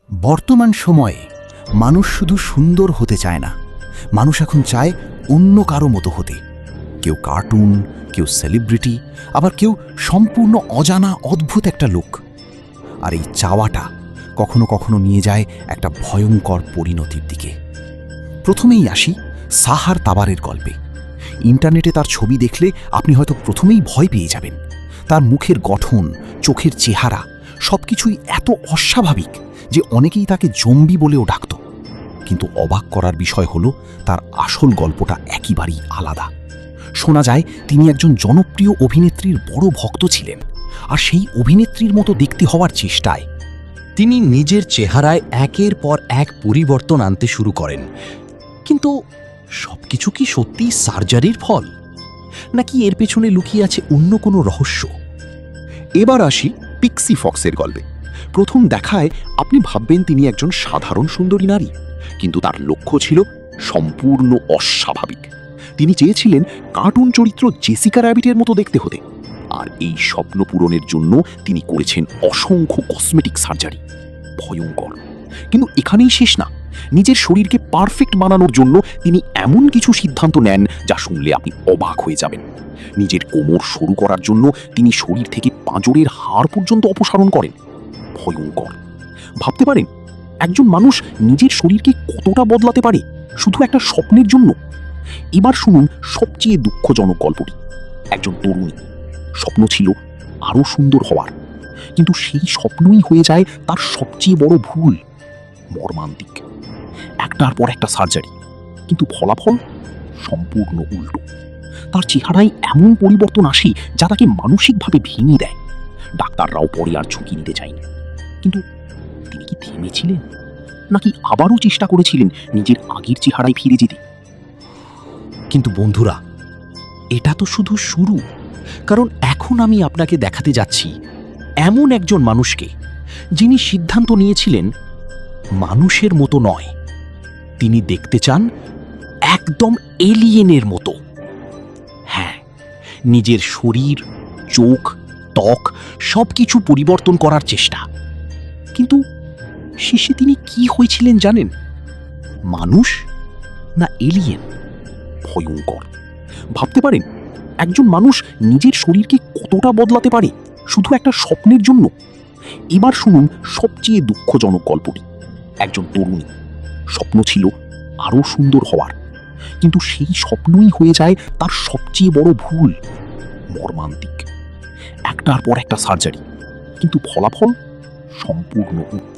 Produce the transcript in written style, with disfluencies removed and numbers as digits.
বর্তমান সময়ে মানুষ শুধু সুন্দর হতে চায় না, মানুষ এখন চায় অন্য কারো মতো হতে। কেউ কার্টুন, কেউ সেলিব্রিটি, আবার কেউ সম্পূর্ণ অজানা অদ্ভুত একটা লোক। আর এই চাওয়াটা কখনো কখনো নিয়ে যায় একটা ভয়ঙ্কর পরিণতির দিকে। প্রথমেই আসি সাহার তাবারের গল্পে। ইন্টারনেটে তার ছবি দেখলে আপনি হয়তো প্রথমেই ভয় পেয়ে যাবেন। তার মুখের গঠন, চোখের চেহারা সবকিছুই এত অস্বাভাবিক যে অনেকেই তাকে জম্বি বলেও ডাকত। কিন্তু অবাক করার বিষয় হলো তার আসল গল্পটা একেবারেই আলাদা। শোনা যায় তিনি একজন জনপ্রিয় অভিনেত্রীর বড় ভক্ত ছিলেন, আর সেই অভিনেত্রীর মতো দেখতে হওয়ার চেষ্টায় তিনি নিজের চেহারায় একের পর এক পরিবর্তন আনতে শুরু করেন। কিন্তু সবকিছু কি সত্যিই সার্জারির ফল, নাকি এর পেছনে লুকিয়ে আছে অন্য কোনো রহস্য? এবার আসি পিক্সি ফক্সের গল্পে। প্রথম দেখায় আপনি ভাববেন তিনি একজন সাধারণ সুন্দরী নারী, কিন্তু তার লক্ষ্য ছিল সম্পূর্ণ অস্বাভাবিক। তিনি চেয়েছিলেন কার্টুন চরিত্র জেসিকা র্যাবিটের মতো দেখতে হতে, আর এই স্বপ্ন পূরণের জন্য তিনি করেছেন অসংখ্য কসমেটিক সার্জারি। ভয়ঙ্কর। কিন্তু এখানেই শেষ না। নিজের শরীরকে পারফেক্ট বানানোর জন্য তিনি এমন কিছু সিদ্ধান্ত নেন যা শুনলে আপনি অবাক হয়ে যাবেন। নিজের কোমর সরু করার জন্য তিনি শরীর থেকে পাঁজরের হাড় পর্যন্ত অপসারণ করেন। ভয়ঙ্কর। ভাবতে পারেন একজন মানুষ নিজের শরীরকে কতটা বদলাতে পারে শুধু একটা স্বপ্নের জন্য। এবার শুনুন সবচেয়ে দুঃখজনক গল্পটি। একজন তরুণী, স্বপ্ন ছিল আরো সুন্দর হওয়ার, কিন্তু সেই স্বপ্নই হয়ে যায় তার সবচেয়ে বড় ভুল। মর্মান্তিক। একটার পর একটা সার্জারি, কিন্তু ফলাফল সম্পূর্ণ উল্টো। তার চেহারায় এমন পরিবর্তন আসে যা তাকে মানসিকভাবে ভেঙে দেয়। ডাক্তাররাও পরে আর ঝুঁকি নিতে চায়নি। কিন্তু তিনি কি থেমেছিলেন, নাকি আবারও চেষ্টা করেছিলেন নিজের আগের চেহারায় ফিরে যেতে? কিন্তু বন্ধুরা, এটা তো শুধু শুরু। কারণ এখন আমি আপনাকে দেখাতে যাচ্ছি এমন একজন মানুষকে যিনি সিদ্ধান্ত নিয়েছিলেন মানুষের মতো নয়, তিনি দেখতে চান একদম এলিয়েনের মতো। হ্যাঁ, নিজের শরীর, চোখ, ত্বক সবকিছু পরিবর্তন করার চেষ্টা। কিন্তু শেষে তিনি কি হয়েছিলেন জানেন? মানুষ না এলিয়েন? ভয়ঙ্কর। ভাবতে পারেন একজন মানুষ নিজের শরীরকে কতটা বদলাতে পারে শুধু একটা স্বপ্নের জন্য। এবার শুনুন সবচেয়ে দুঃখজনক গল্পটি। একজন তরুণী, স্বপ্ন ছিল আরো সুন্দর হওয়ার, কিন্তু সেই স্বপ্নই হয়ে যায় তার সবচেয়ে বড় ভুল। মর্মান্তিক। একটার পর একটা সার্জারি, কিন্তু ফলাফল সম্পূর্ণ উল্টো।